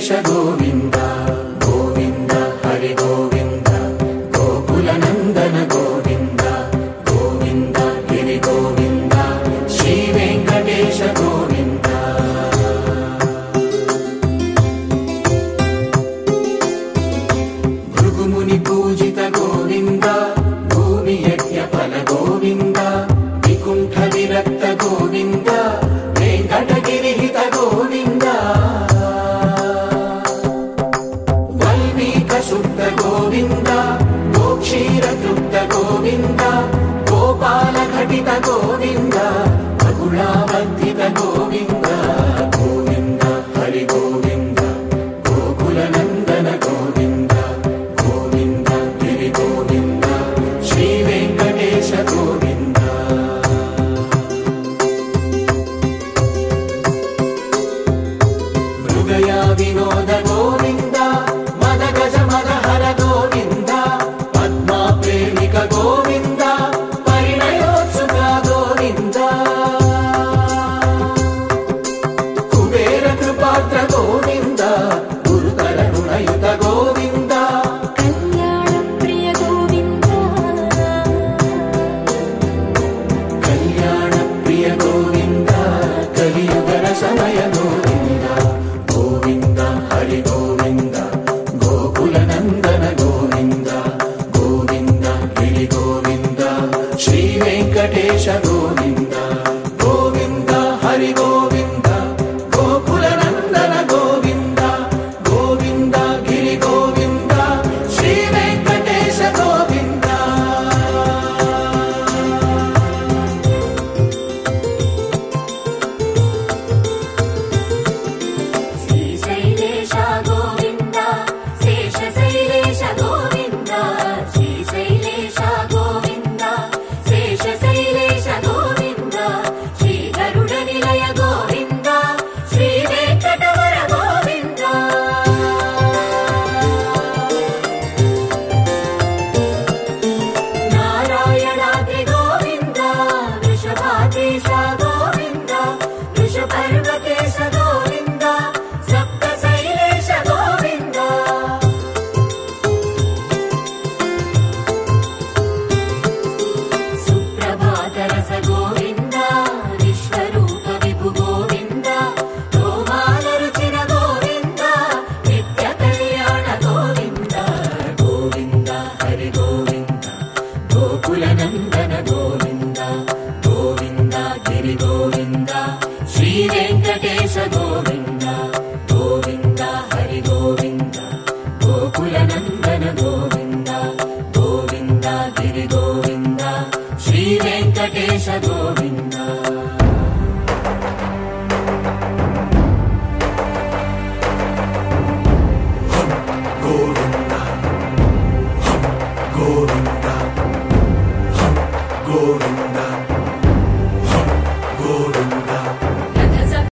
ವೆಂಕಟೇಶ ಗೋವಿಂದ ಗೋವಿಂದ ಹರಿ ಗೋವಿಂದ ಗೋಕುಲ ನಂದನ ಗೋವಿಂದ ಗೋವಿಂದ ಗಿರಿ ಗೋವಿಂದ ಶ್ರೀ ವೆಂಕಟೇಶ ಗೋವಿಂದ. ಭೃಗುಮುನಿ ಪೂಜಿತ ಗೋವಿಂದ ಭೂಮಿ ಯಜ್ಞ ಫಲ ಗೋವಿಂದ ವಿಕುಂಠ ವಿರಕ್ತ ಗೋವಿಂದ ವೆಂಕಟಗಿರಿ ಹಿತ ಗೋವಿಂದ ಶುದ್ಧ ಗೋವಿಂದ ಗೋಕ್ಷೀರ ತೃಪ್ತ ಗೋವಿಂದ ಗೋಪಾಲ ಘಟಿತ ಗೋವಿಂದ ಬಗುಳಾವರ್ಧಿತ ಗೋವಿಂದ ಗೋವಿಂದ ಹರಿ ಗೋವಿಂದ ಗೋಕುಲ ನಂದನ ಗೋವಿಂದ ಗೋವಿಂದ ಗಿರಿ ಗೋವಿಂದ ಶ್ರೀ ವೆಂಕಟೇಶ ಗೋವಿಂದ. ಮೃಗಯ ವಿನೋದ ಗೋವಿಂದ ಗೋವಿಂದ ಪರಿಣಯೋತ್ಸುಕ ಗೋವಿಂದ ಕುಬೇರ ಕೃಪಾತ್ರ ಗೋವಿಂದ ಗುರುತರ ಋಣಯುತ ಗೋವಿಂದ ಕಲ್ಯಾಣ ಪ್ರಿಯ ಗೋವಿಂದ ಕಲ್ಯಾಣ ಪ್ರಿಯ ಗೋವಿಂದ ಕಲಿಯುಗರ ಸಮಯ ಗೋವಿಂದ ಗೋವಿಂದ ಹರಿ ಗೋವಿಂದ ಗೋಕುಲ ನಂದನ ಗೋವಿಂದ ಗೋವಿಂದ ಗಿರಿ ಗೋವಿಂದ ಶ್ರೀ ವೆಂಕಟೇಶ ಗೋವಿಂದ ಗೋವಿಂದ ಹರಿ ಗೋವಿಂದ ಗೋಕುಲ ನಂದನ ಗೋವಿಂದ ಗೋವಿಂದ ಗಿರಿ ಗೋವಿಂದ ಶ್ರೀ ವೆಂಕಟೇಶ ಗೋವಿಂದ. ಶ್ರೀಶೈಲೇಶ ಗೋವಿಂದ ಶೇಷ ಶೈಲೇಶ ಗೋವಿಂದ ಶ್ರೀಶೈಲೇಶ ಗೋವಿಂದ ಶೇಷ ಶೈಲೇಶ ಗೋವಿಂದ ಶ್ರೀ ಗರುಡ ನಿಲಯ ಗೋವಿಂದ ಶ್ರೀ ವೆಂಕಟವರ ಗೋವಿಂದ ನಾರಾಯಣಾದ್ರಿ ಗೋವಿಂದ ವೃಷಭಾದ್ರೀಶ ಗೋವಿಂದ ವೃಷಪರ್ವತೇಶ ಗೋವಿಂದ ಸಪ್ತ ಶೈಲೇಶ ಗೋವಿಂದ ಸುಪ್ರಭಾತರಸ ಗೋವಿಂದ ವಿಶ್ವರೂಪ ವಿಭು ಗೋವಿಂದ ಗೋಮಾಲ ರುಚಿರ ಗೋವಿಂದ ನಿತ್ಯ ಕಲ್ಯಾಣ ಗೋವಿಂದ ಗೋವಿಂದ ಹರಿ ಗೋವಿಂದ ಗೋಕುಲ ನಂದನ ಗೋವಿಂದ ಗೋವಿಂದ ಗಿರಿ ಗೋವಿಂದ ಶ್ರೀ ವೆಂಕಟೇಶ ಗೋವಿಂದ ಗೋವಿಂದ ಹರಿ ಗೋವಿಂದ ಗೋಕುಲ ನಂದನ ಗೋವಿಂದ ಗೋವಿಂದ ಗಿರಿ ಗೋವಿಂದ ಶ್ರೀ ವೆಂಕಟೇಶ ಗೋವಿಂದ.